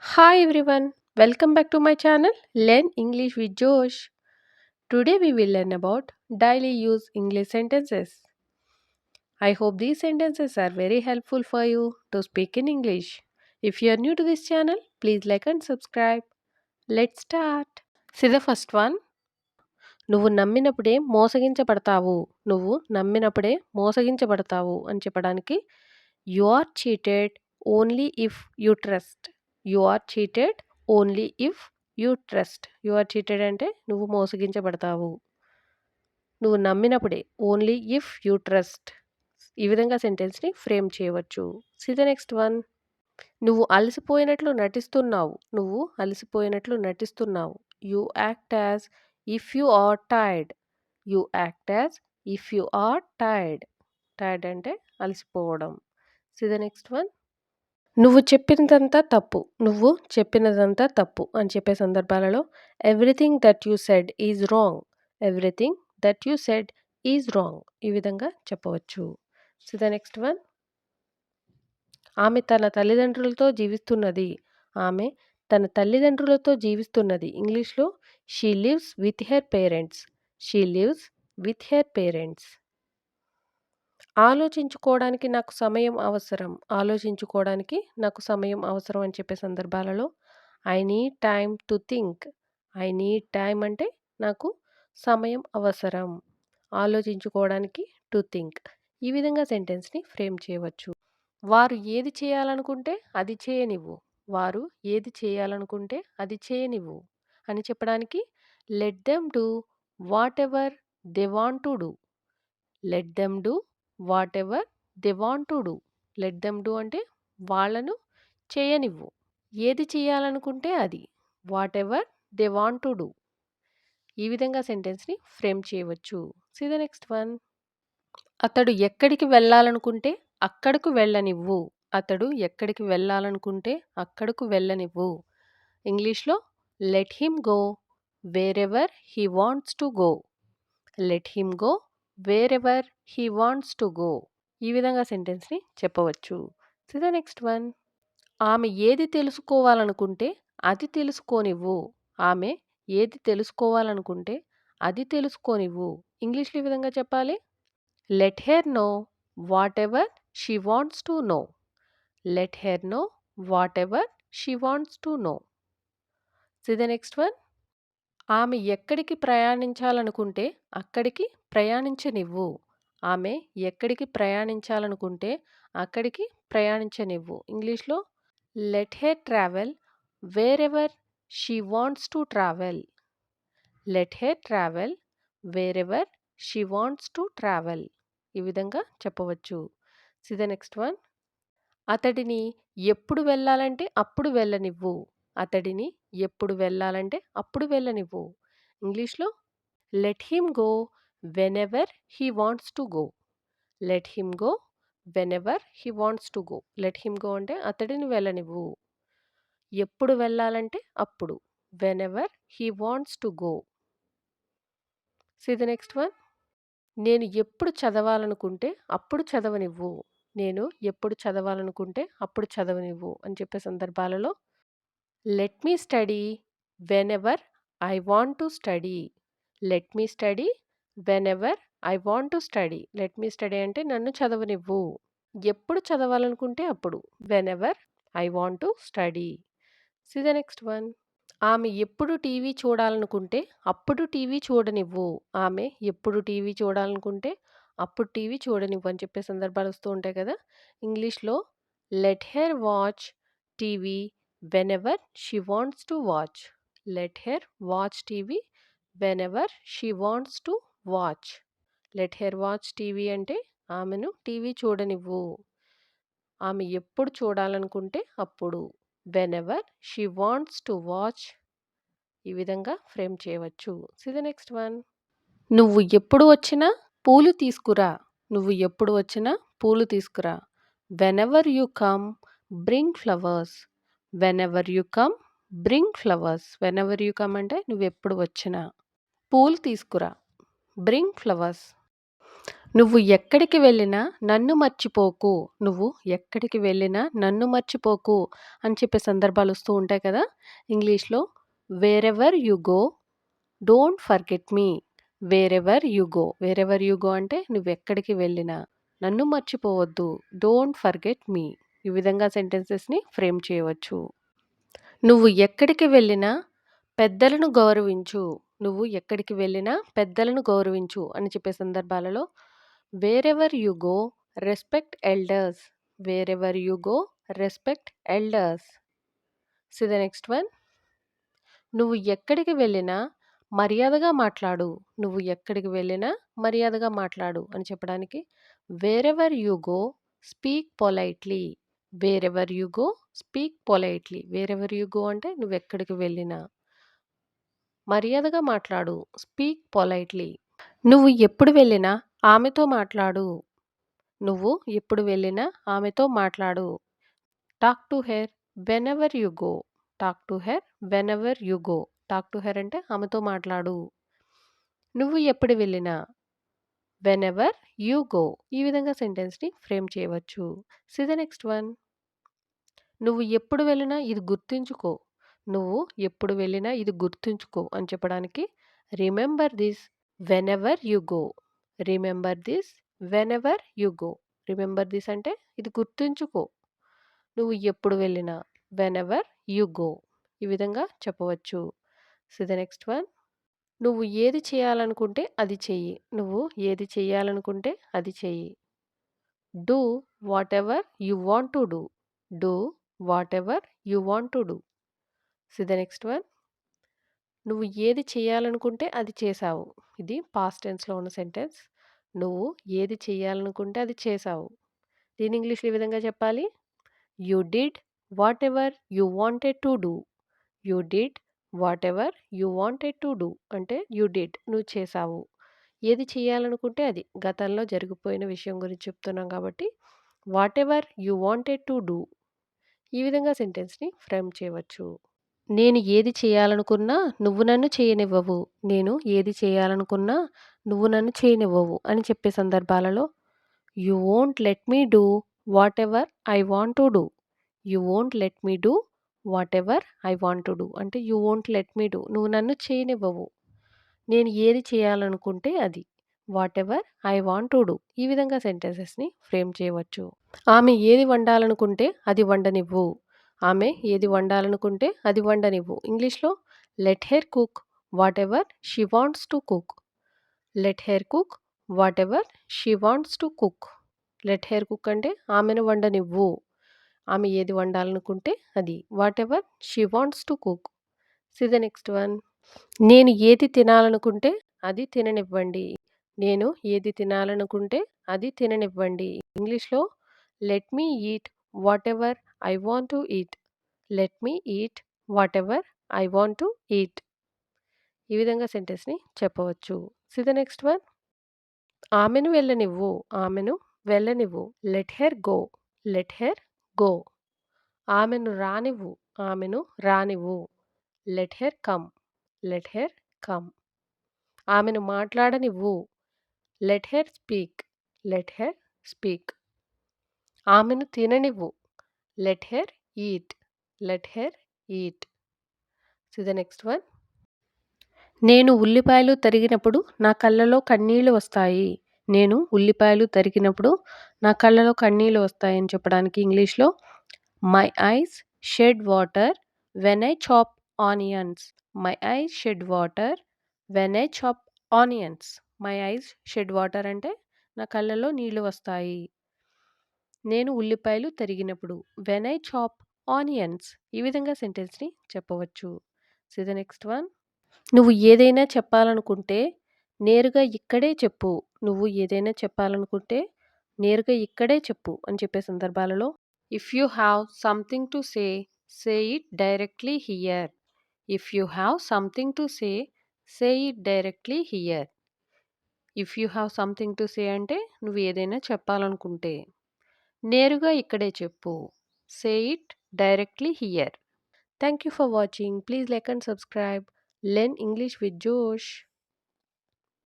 Hi everyone, welcome back to my channel Learn English with Josh. Today we will learn about daily use English sentences. I hope these sentences are very helpful for you to speak in English. If you are new to this channel, please like and subscribe. Let's start. See the first one. నువ్వు నమ్మినప్పుడే మోసగించబడతావు. నువ్వు నమ్మినప్పుడే మోసగించబడతావు అని చెప్పడానికి you are cheated only if you trust. You are cheated only if you trust. You are cheated అంటే నువ్వు మోసగించబడతావు. నువ్వు నమ్మినప్పుడే ఓన్లీ ఇఫ్ యు ట్రస్ట్. ఈ విధంగా సెంటెన్స్ని ఫ్రేమ్ చేయవచ్చు. See the next one. నువ్వు అలసిపోయినట్లు నటిస్తున్నావు. నువ్వు అలసిపోయినట్లు నటిస్తున్నావు. You act as if you are tired. You act as if you are tired. Tired అంటే అలసిపోవడం. See the next one. నువ్వు చెప్పినదంతా తప్పు. నువ్వు చెప్పినదంతా తప్పు అని చెప్పే సందర్భాలలో everything that you said is wrong. Everything that you said is wrong. ఈ విధంగా చెప్పవచ్చు. See the next one. ఆమె తన తల్లిదండ్రులతో జీవిస్తున్నది. ఆమె తన తల్లిదండ్రులతో జీవిస్తున్నది. ఇంగ్లీష్‌లో she lives with her parents. She lives with her parents. ఆలోచించుకోవడానికి నాకు సమయం అవసరం. ఆలోచించుకోవడానికి నాకు సమయం అవసరం అని చెప్పే సందర్భాలలో I need time to think. I need time అంటే నాకు సమయం అవసరం. ఆలోచించుకోవడానికి టు థింక్. ఈ విధంగా సెంటెన్స్‌ని ఫ్రేమ్ చేయవచ్చు. వారు ఏది చేయాలనుకుంటే అది చేయనివ్వు. వారు ఏది చేయాలనుకుంటే అది చేయనివ్వు అని చెప్పడానికి let them do whatever they want to do. Let them do whatever they want to do. Let them do అంటే వాళ్ళను చేయనివ్వు. ఏది చేయాలనుకుంటే అది. Whatever they want to do. ఈ విధంగా సెంటెన్స్‌ని ఫ్రేమ్ చేయవచ్చు. See the next one. అతడు ఎక్కడికి వెళ్ళాలనుకుంటే అక్కడకు వెళ్ళనివ్వు. అతడు ఎక్కడికి వెళ్ళాలనుకుంటే అక్కడకు వెళ్ళనివ్వు. ఇంగ్లీష్‌లో let him go wherever he wants to go. Let him go wherever he wants to go. ఈ విధంగా సెంటెన్స్‌ని చెప్పవచ్చు. See the next one. ఆమె ఏది తెలుసుకోవాలనుకుంటే అది తెలుసుకోనివ్వు. ఆమె ఏది తెలుసుకోవాలనుకుంటే అది తెలుసుకోనివ్వు. ఇంగ్లీష్‌లో ఈ విధంగా చెప్పాలి. Let her know whatever she wants to know. Let her know whatever she wants to know. See the next one. ఆమె ఎక్కడికి ప్రయాణించాలనుకుంటే అక్కడికి ప్రయాణించనివ్వు. ఆమె ఎక్కడికి ప్రయాణించాలనుకుంటే అక్కడికి ప్రయాణించనివ్వు. ఇంగ్లీష్‌లో let her travel wherever she wants to travel. Let her travel wherever she wants to travel. ఈ విధంగా చెప్పవచ్చు. See the next one. అతడిని ఎప్పుడు వెళ్ళాలంటే అప్పుడు వెళ్ళనివ్వు. అతడిని ఎప్పుడు వెళ్ళాలంటే అప్పుడు వెళ్ళనివ్వు. ఇంగ్లీష్‌లో let him go whenever he wants to go. Let him go whenever he wants to go. Let him go అంటే అతడిని వెళ్ళనివ్వు. ఎప్పుడు వెళ్ళాలంటే అప్పుడు. Whenever he wants to go. See the next one. నేను ఎప్పుడు చదవాలనుకుంటే అప్పుడు చదవనివ్వు. నేను ఎప్పుడు చదవాలనుకుంటే అప్పుడు చదవనివ్వు అని చెప్పే సందర్భాలలో let me study whenever I want to study. Let me study whenever I want to study. Let me study అంటే నన్ను చదవనివ్వు. ఎప్పుడు చదవాలనుకుంటే అప్పుడు. Whenever I want to study. See the next one. ఆమె ఎప్పుడు టీవీ చూడాలనుకుంటే అప్పుడు టీవీ చూడనివ్వు. ఆమె ఎప్పుడు టీవీ చూడాలనుకుంటే అప్పుడు టీవీ చూడనివ్వు అని చెప్పే సందర్భాలు వస్తూ ఉంటాయి కదా. ఇంగ్లీష్‌లో let her watch TV whenever she wants to watch. Let her watch TV whenever she wants to watch. Let her watch TV అంటే ఆమెను టీవీ చూడనివ్వు. ఆమె ఎప్పుడు చూడాలనుకుంటే అప్పుడు. Whenever she wants to watch. ఈ విధంగా ఫ్రేమ్ చేయవచ్చు. See the next one. నువ్వు ఎప్పుడు వచ్చినా పూలు తీసుకురా. నువ్వు ఎప్పుడు వచ్చినా పూలు తీసుకురా. Whenever you come bring flowers. Whenever you come bring flowers. Whenever you come అంటే నువ్వు ఎప్పుడు వచ్చినా పూలు తీసుకురా. Bring flowers. నువ్వు ఎక్కడికి వెళ్ళినా నన్ను మర్చిపోకు. నువ్వు ఎక్కడికి వెళ్ళినా నన్ను మర్చిపోకు అని చెప్పే సందర్భాలొస్తూ ఉంటాయి కదా! ఇంగ్లీష్‌లో wherever you go don't forget me. Wherever you go. Wherever you go అంటే నువ్వెక్కడికి వెళ్ళినా నన్ను మర్చిపోవద్దు. Don't forget me. ఈ విధంగా సెంటెన్సెస్‌ని ఫ్రేమ్ చేయవచ్చు. నువ్వు ఎక్కడికి వెళ్ళినా పెద్దలను గౌరవించు. నువ్వు ఎక్కడికి వెళ్ళినా పెద్దలను గౌరవించు అని చెప్పే సందర్భాలలో wherever you go respect elders. Wherever you go respect elders. See the next one. నువ్వు ఎక్కడికి వెళ్ళినా మర్యాదగా మాట్లాడు. నువ్వు ఎక్కడికి వెళ్ళినా మర్యాదగా మాట్లాడు అని చెప్పడానికి wherever you go speak politely. Wherever you go speak politely. Wherever you go అంటే నువ్వెక్కడికి వెళ్ళినా మర్యాదగా మాట్లాడు. Speak politely. నువ్వు ఎప్పుడు వెళ్ళినా ఆమెతో మాట్లాడు. నువ్వు ఎప్పుడు వెళ్ళినా ఆమెతో మాట్లాడు. Talk to her whenever you go. Talk to her whenever you go. Talk to her అంటే ఆమెతో మాట్లాడు. నువ్వు ఎప్పుడు వెళ్ళినా వెనెవర్ యూ గో. ఈ విధంగా సెంటెన్స్‌ని ఫ్రేమ్ చేయవచ్చు. See the next one. నువ్వు ఎప్పుడు వెళ్ళినా ఇది గుర్తుంచుకో. నువ్వు ఎప్పుడు వెళ్ళినా ఇది గుర్తుంచుకో అని చెప్పడానికి remember this whenever you go. Remember this whenever you go. Remember this అంటే ఇది గుర్తుంచుకో. నువ్వు ఎప్పుడు వెళ్ళినా వెనెవర్ యూ గో. ఈ విధంగా చెప్పవచ్చు. So the next one. నువ్వు ఏది చేయాలనుకుంటే అది చెయ్యి. నువ్వు ఏది చేయాలనుకుంటే అది చెయ్యి. Do whatever you want to do. Do whatever you want to do. So the next one. నువ్వు ఏది చేయాలనుకుంటే అది చేశావు. ఇది పాస్ట్ టెన్స్‌లో ఉన్న సెంటెన్స్. నువ్వు ఏది చేయాలనుకుంటే అది చేశావు. దీన్ని ఇంగ్లీష్‌లో ఈ విధంగా చెప్పాలి. You did whatever you wanted to do. You did whatever you wanted to do అంటే యూ డిడ్ నువ్వు చేశావు. ఏది చేయాలనుకుంటే అది. గతంలో జరిగిపోయిన విషయం గురించి చెప్తున్నాం కాబట్టి whatever you wanted to do. ఈ విధంగా సెంటెన్స్‌ని ఫ్రేమ్ చేయవచ్చు. నేను ఏది చేయాలనుకున్నా నువ్వు నన్ను చేయనివ్వవు. నేను ఏది చేయాలనుకున్నా నువ్వు నన్ను చేయనివ్వవు అని చెప్పే సందర్భాలలో you won't let me do whatever I want to do. You won't let me do whatever I want to do అంటే you won't let me do నువ్వు నన్ను చేయనివ్వవు. నేను ఏది చేయాలనుకుంటే అది. Whatever I want to do. ఈ విధంగా సెంటెన్సెస్‌ని ఫ్రేమ్ చేయవచ్చు. ఆమె ఏది వండాలనుకుంటే అది వండనివ్వు. ఆమె ఏది వండాలనుకుంటే అది వండనివ్వు. ఇంగ్లీష్‌లో let her cook whatever she wants to cook. Let her cook whatever she wants to cook. Let her cook అంటే ఆమెను వండనివ్వు. ఆమె ఏది వండాలనుకుంటే అది. Whatever she wants to cook. See the next one. నేను ఏది తినాలనుకుంటే అది తిననివ్వండి. నేను ఏది తినాలనుకుంటే అది తిననివ్వండి. ఇంగ్లీష్‌లో let me eat whatever I want to eat. Let me eat whatever I want to eat. ఈ విధంగా సెంటెన్స్‌ని చెప్పవచ్చు. See the next one. ఆమెను వెళ్ళనివ్వు. ఆమెను వెళ్ళనివ్వు. Let her go. Let her go. ఆమెను రానివ్వు. ఆమెను రానివ్వు. Let her come. Let her come. ఆమెను మాట్లాడనివ్వు. Let her speak. Let her speak. ఆమెను తిననివ్వు. Let her eat. Let her eat. See the next one. నేను ఉల్లిపాయలు తరిగినప్పుడు నా కళ్ళలో కన్నీళ్లు వస్తాయి. నేను ఉల్లిపాయలు తరిగినప్పుడు నా కళ్ళలో కన్నీళ్లు వస్తాయని చెప్పడానికి ఇంగ్లీష్‌లో my eyes shed water when I chop onions. My eyes shed water when I chop onions. My eyes shed water అంటే నా కళ్ళలో నీళ్లు వస్తాయి. నేను ఉల్లిపాయలు తరిగినప్పుడు. When I chop onions. ఈ విధంగా సెంటెన్స్‌ని చెప్పవచ్చు. See the next one. నువ్వు ఏదైనా చెప్పాలనుకుంటే నేరుగా ఇక్కడే చెప్పు. నువ్వు ఏదైనా చెప్పాలనుకుంటే నేరుగా ఇక్కడే చెప్పు అని చెప్పే సందర్భాలలో if you have something to say, say it directly here. If you have something to say, say it directly here. If you have something to say అంటే నువ్వు ఏదైనా చెప్పాలనుకుంటే నేరుగా ఇక్కడే చెప్పు. Say it directly here. Thank you for watching. Please like and subscribe. Learn English with జోష్.